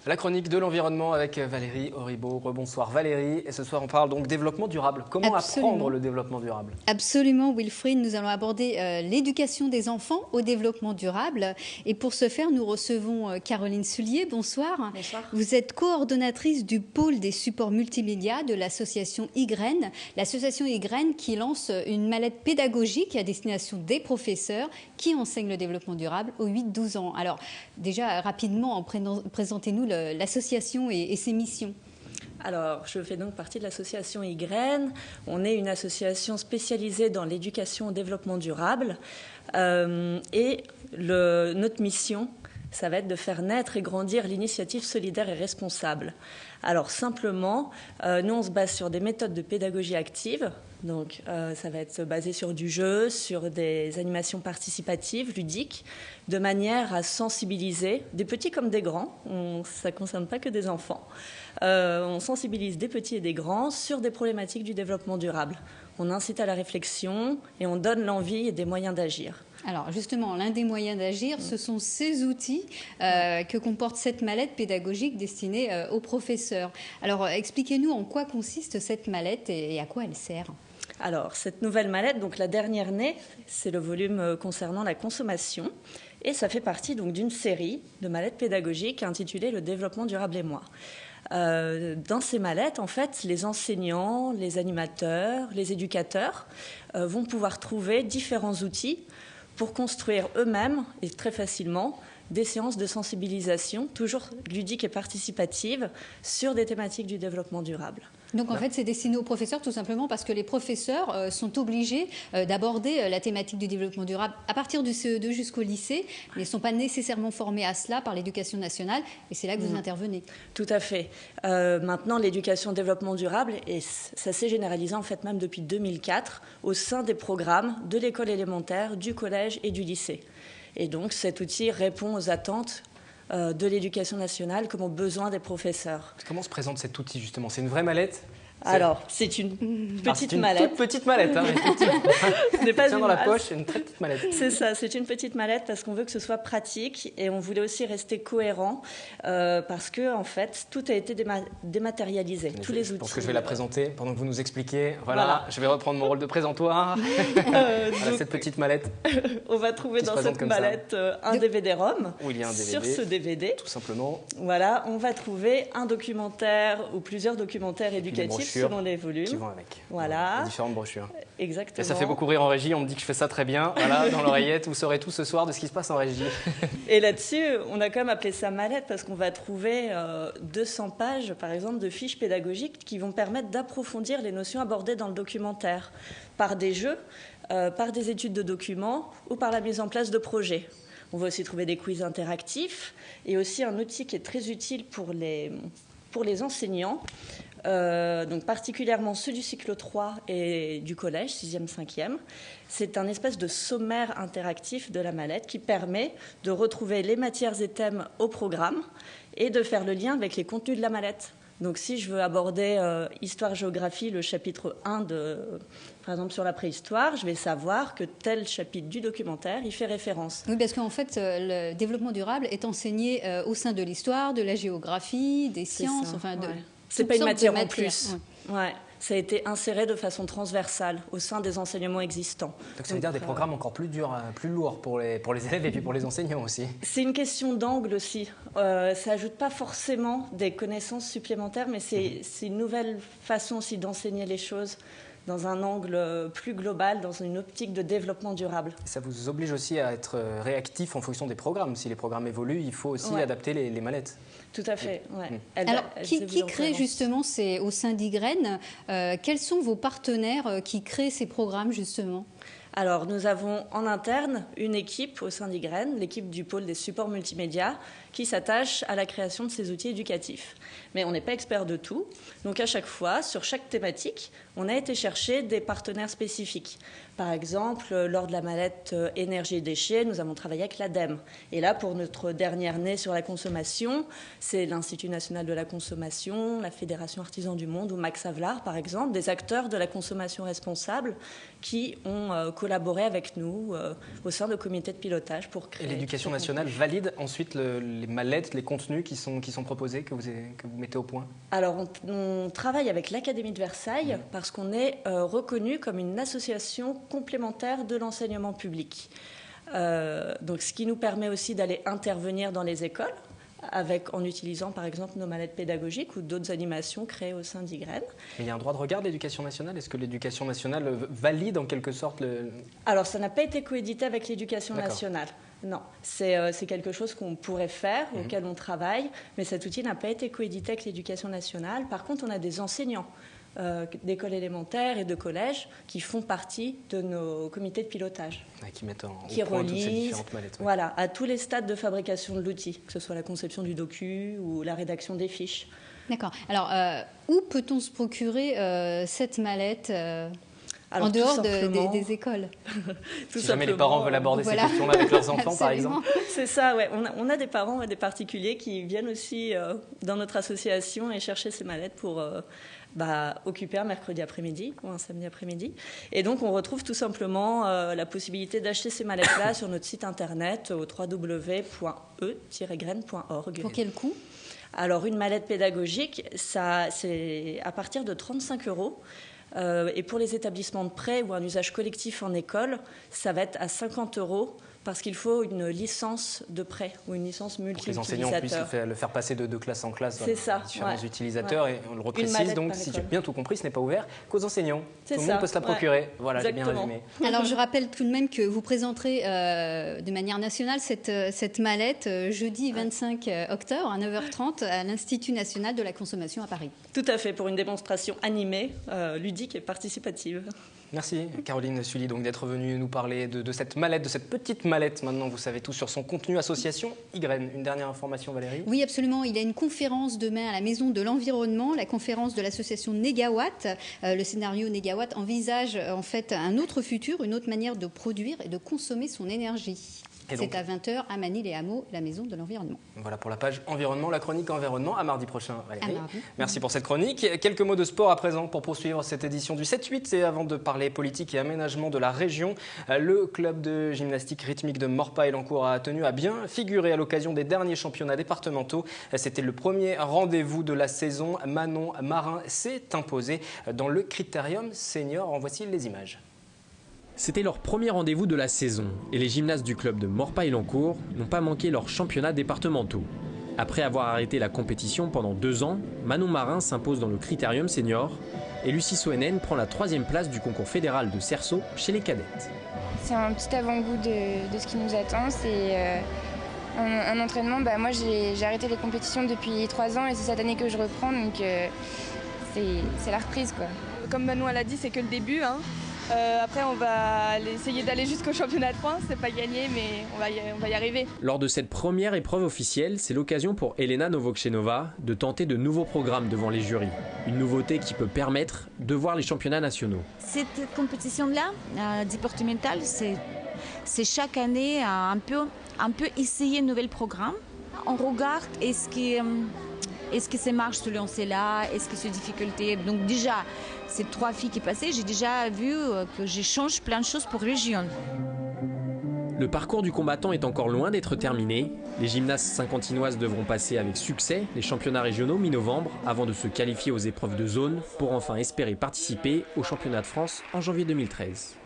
La chronique de l'environnement avec Valérie Auribeau. Rebonsoir Valérie. Et ce soir, on parle donc développement durable. Comment apprendre le développement durable? Absolument, Wilfried. Nous allons aborder l'éducation des enfants au développement durable. Et pour ce faire, nous recevons Caroline Sullier. Bonsoir. Bonsoir. Vous êtes coordonnatrice du pôle des supports multimédia de l'association IGREN. L'association IGREN qui lance une mallette pédagogique à destination des professeurs qui enseignent le développement durable aux 8-12 ans. Alors, déjà, rapidement, présentez-nous l'association et ses missions. Alors, je fais donc partie de l'association IGREN. On est une association spécialisée dans l'éducation au développement durable. Notre mission, ça va être de faire naître et grandir l'initiative solidaire et responsable. Alors, simplement, nous, on se base sur des méthodes de pédagogie active. Donc, ça va être basé sur du jeu, sur des animations participatives, ludiques, de manière à sensibiliser des petits comme des grands. Ça ne concerne pas que des enfants. On sensibilise des petits et des grands sur des problématiques du développement durable. On incite à la réflexion et on donne l'envie et des moyens d'agir. Alors justement, l'un des moyens d'agir, ce sont ces outils que comporte cette mallette pédagogique destinée aux professeurs. Alors expliquez-nous en quoi consiste cette mallette et à quoi elle sert. Alors, cette nouvelle mallette, donc la dernière née, c'est le volume concernant la consommation. Et ça fait partie donc d'une série de mallettes pédagogiques intitulée « Le développement durable et moi ». Dans ces mallettes, en fait, les enseignants, les animateurs, les éducateurs vont pouvoir trouver différents outils pour construire eux-mêmes, et très facilement, des séances de sensibilisation, toujours ludiques et participatives, sur des thématiques du développement durable. Donc en fait, c'est destiné aux professeurs tout simplement parce que les professeurs sont obligés d'aborder la thématique du développement durable à partir du CE2 jusqu'au lycée, mais ils ne sont pas nécessairement formés à cela par l'éducation nationale et c'est là que vous intervenez. Tout à fait. Maintenant, l'éducation au développement durable, et ça s'est généralisé en fait même depuis 2004 au sein des programmes de l'école élémentaire, du collège et du lycée. Et donc cet outil répond aux attentes de l'éducation nationale comme aux besoins des professeurs. Comment se présente cet outil justement? C'est une vraie mallette? Alors, c'est une petite mallette. Toute petite mallette. Hein, ce n'est pas dans la poche, une très petite mallette. C'est ça, c'est une petite mallette parce qu'on veut que ce soit pratique et on voulait aussi rester cohérent parce que en fait, tout a été dématérialisé. Tous les outils. Je pense que je vais la présenter pendant que vous nous expliquez. Voilà. Je vais reprendre mon rôle de présentoir. Voilà, cette petite mallette. On va trouver dans cette mallette un DVD-ROM. Où il y a un DVD. Sur ce DVD, tout simplement. Voilà, on va trouver un documentaire ou plusieurs documentaires éducatifs. Selon les volumes. Qui vont avec. Voilà. Différentes brochures. Exactement. Et ça fait beaucoup rire en régie. On me dit que je fais ça très bien. Voilà, dans l'oreillette, vous saurez tout ce soir de ce qui se passe en régie. Et là-dessus, on a quand même appelé ça mallette parce qu'on va trouver 200 pages, par exemple, de fiches pédagogiques qui vont permettre d'approfondir les notions abordées dans le documentaire par des jeux, par des études de documents ou par la mise en place de projets. On va aussi trouver des quiz interactifs et aussi un outil qui est très utile pour les enseignants. Donc particulièrement ceux du cycle 3 et du collège, 6e, 5e. C'est un espèce de sommaire interactif de la mallette qui permet de retrouver les matières et thèmes au programme et de faire le lien avec les contenus de la mallette. Donc si je veux aborder Histoire-Géographie, le chapitre 1, par exemple sur la préhistoire, je vais savoir que tel chapitre du documentaire y fait référence. Oui, parce qu'en fait, le développement durable est enseigné au sein de l'histoire, de la géographie, des sciences, enfin de... C'est pas une matière en plus. Ouais. Ça a été inséré de façon transversale au sein des enseignements existants. Donc ça veut dire des programmes encore plus durs, plus lourds pour les élèves et puis pour les enseignants aussi. C'est une question d'angle aussi. Ça n'ajoute pas forcément des connaissances supplémentaires, mais c'est une nouvelle façon aussi d'enseigner les choses dans un angle plus global, dans une optique de développement durable. Ça vous oblige aussi à être réactif en fonction des programmes. Si les programmes évoluent, il faut aussi adapter les mallettes. Tout à fait, ouais. Alors, qui crée justement au sein d'IGREN, quels sont vos partenaires qui créent ces programmes justement ? Alors, nous avons en interne une équipe au sein d'IGREN, l'équipe du pôle des supports multimédia, qui s'attache à la création de ces outils éducatifs. Mais on n'est pas expert de tout. Donc, à chaque fois, sur chaque thématique, on a été chercher des partenaires spécifiques. Par exemple, lors de la mallette énergie et déchets, nous avons travaillé avec l'ADEME. Et là, pour notre dernière née sur la consommation, c'est l'Institut national de la consommation, la Fédération artisans du monde ou Max Havelaar, par exemple, des acteurs de la consommation responsable qui ont collaboré avec nous au sein de comités de pilotage pour créer... Et l'éducation nationale valide ensuite les mallettes, les contenus qui sont proposés, que vous mettez au point? Alors, on travaille avec l'Académie de Versailles parce qu'on est reconnu comme une association complémentaire de l'enseignement public. Donc, ce qui nous permet aussi d'aller intervenir dans les écoles en utilisant par exemple nos mallettes pédagogiques ou d'autres animations créées au sein d'Ygraine. Il y a un droit de regard de l'Éducation nationale? Est-ce que l'Éducation nationale valide en quelque sorte Alors, ça n'a pas été coédité avec l'Éducation nationale. Non, c'est quelque chose qu'on pourrait faire, auquel on travaille, mais cet outil n'a pas été coédité avec l'Éducation nationale. Par contre, on a des enseignants d'écoles élémentaires et de collèges qui font partie de nos comités de pilotage. Qui mettent au point toutes ces différentes mallettes. Ouais. Voilà, à tous les stades de fabrication de l'outil, que ce soit la conception du docu ou la rédaction des fiches. D'accord. Alors, où peut-on se procurer cette mallette Alors, en dehors des écoles? Si jamais les parents veulent aborder ces questions-là avec leurs enfants, par exemple. C'est ça, ouais. On a des parents et des particuliers qui viennent aussi dans notre association et chercher ces mallettes pour occuper un mercredi après-midi ou un samedi après-midi. Et donc, on retrouve tout simplement la possibilité d'acheter ces mallettes-là sur notre site internet au www.e-graine.org. Pour quel coût? Alors, une mallette pédagogique, c'est à partir de 35 €. Et pour les établissements de prêt ou un usage collectif en école, ça va être à 50 € parce qu'il faut une licence de prêt ou une licence multi-utilisateur. Les enseignants puissent le faire passer de classe en classe différents utilisateurs. Ouais. Et on le reprécise, donc si j'ai bien tout compris, ce n'est pas ouvert qu'aux enseignants. Tout le monde peut se la procurer. Voilà, j'ai bien résumé. Alors je rappelle tout de même que vous présenterez de manière nationale cette mallette jeudi 25 octobre à 9h30 à l'Institut national de la consommation à Paris. Tout à fait, pour une démonstration animée, ludique et participative. Merci Caroline Sully donc d'être venue nous parler de cette mallette, de cette petite mallette. Maintenant, vous savez tout sur son contenu. Association Ygraine. Une dernière information, Valérie? Oui, absolument. Il y a une conférence demain à la Maison de l'Environnement, la conférence de l'association Négawatt. Le scénario Négawatt envisage en fait un autre futur, une autre manière de produire et de consommer son énergie. C'est à 20h à Manille-les-Hameaux, la Maison de l'Environnement. Voilà pour la page environnement, la chronique environnement. À mardi prochain, Valérie. À mardi. Merci pour cette chronique. Quelques mots de sport à présent pour poursuivre cette édition du 7-8. Et avant de parler politique et aménagement de la région, le club de gymnastique rythmique de Morpa-et-Lancourt a tenu à bien figurer à l'occasion des derniers championnats départementaux. C'était le premier rendez-vous de la saison. Manon Marin s'est imposée dans le critérium senior. En voici les images. C'était leur premier rendez-vous de la saison et les gymnastes du club de Morpa-et-Lancourt n'ont pas manqué leurs championnats départementaux. Après avoir arrêté la compétition pendant 2 ans, Manon Marin s'impose dans le critérium senior et Lucie Soenen prend la 3e place du concours fédéral de Cerceau chez les cadettes. C'est un petit avant-goût de ce qui nous attend. C'est un entraînement. Moi, j'ai arrêté les compétitions depuis 3 ans et c'est cette année que je reprends, donc c'est la reprise, quoi. Comme Manon l'a dit, c'est que le début. Après, on va essayer d'aller jusqu'au championnat de France. C'est pas gagné, mais on va y arriver. Lors de cette première épreuve officielle, c'est l'occasion pour Elena Novokchenova de tenter de nouveaux programmes devant les jurys. Une nouveauté qui peut permettre de voir les championnats nationaux. Cette compétition-là, départementale, c'est chaque année un peu essayer un nouvel programme. On regarde est-ce que ça marche selon cela, est-ce que c'est difficulté. Donc déjà, ces 3 filles qui passaient, j'ai déjà vu que je change plein de choses pour région. Le parcours du combattant est encore loin d'être terminé. Les gymnastes saint-quentinoises devront passer avec succès les championnats régionaux mi-novembre avant de se qualifier aux épreuves de zone pour enfin espérer participer au championnat de France en janvier 2013.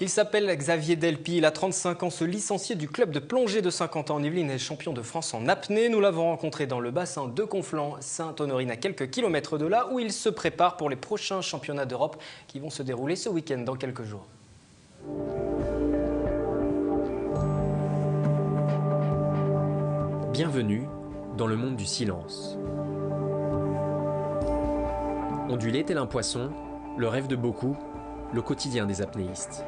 Il s'appelle Xavier Delpy, il a 35 ans, ce licencié du club de plongée de Saint-Quentin en Yvelines est champion de France en apnée. Nous l'avons rencontré dans le bassin de Conflans, Sainte-Honorine, à quelques kilomètres de là, où il se prépare pour les prochains championnats d'Europe qui vont se dérouler ce week-end dans quelques jours. Bienvenue dans le monde du silence. Ondulé tel un poisson, le rêve de beaucoup, le quotidien des apnéistes.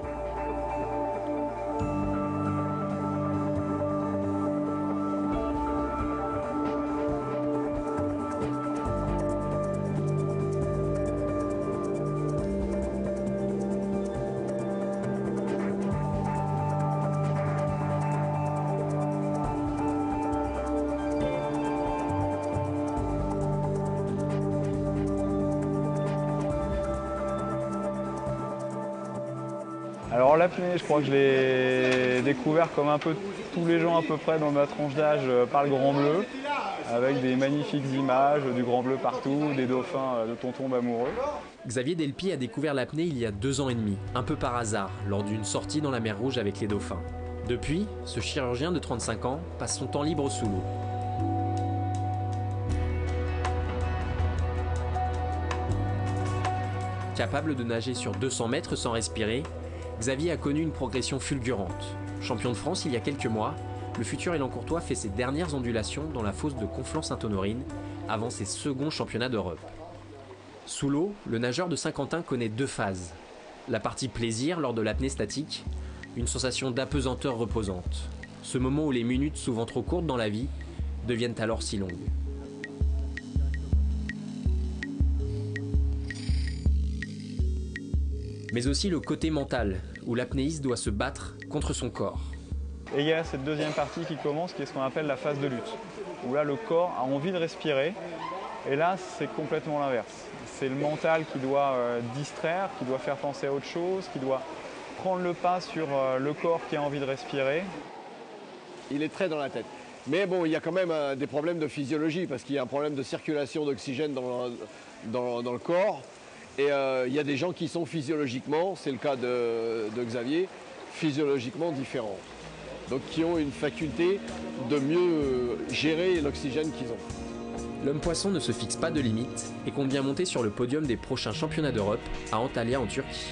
l'apnée, je crois que je l'ai découvert comme un peu tous les gens à peu près dans ma tranche d'âge par le Grand Bleu, avec des magnifiques images du Grand Bleu partout, des dauphins de tontons amoureux. Xavier Delpy a découvert l'apnée il y a 2 ans et demi, un peu par hasard, lors d'une sortie dans la mer Rouge avec les dauphins. Depuis, ce chirurgien de 35 ans passe son temps libre sous l'eau. Capable de nager sur 200 mètres sans respirer, Xavier a connu une progression fulgurante. Champion de France il y a quelques mois, le futur Élancourtois fait ses dernières ondulations dans la fosse de Conflans-Sainte-Honorine avant ses seconds championnats d'Europe. Sous l'eau, le nageur de Saint-Quentin connaît 2 phases. La partie plaisir lors de l'apnée statique, une sensation d'apesanteur reposante. Ce moment où les minutes, souvent trop courtes dans la vie, deviennent alors si longues. Mais aussi le côté mental, où l'apnéiste doit se battre contre son corps. Et il y a cette deuxième partie qui commence, qui est ce qu'on appelle la phase de lutte, où là le corps a envie de respirer, et là c'est complètement l'inverse. C'est le mental qui doit distraire, qui doit faire penser à autre chose, qui doit prendre le pas sur le corps qui a envie de respirer. Il est très dans la tête. Mais bon, il y a quand même des problèmes de physiologie, parce qu'il y a un problème de circulation d'oxygène dans le corps. Et il y a des gens qui sont physiologiquement, c'est le cas de Xavier, physiologiquement différents. Donc qui ont une faculté de mieux gérer l'oxygène qu'ils ont. L'homme poisson ne se fixe pas de limites et compte bien monter sur le podium des prochains championnats d'Europe à Antalya en Turquie.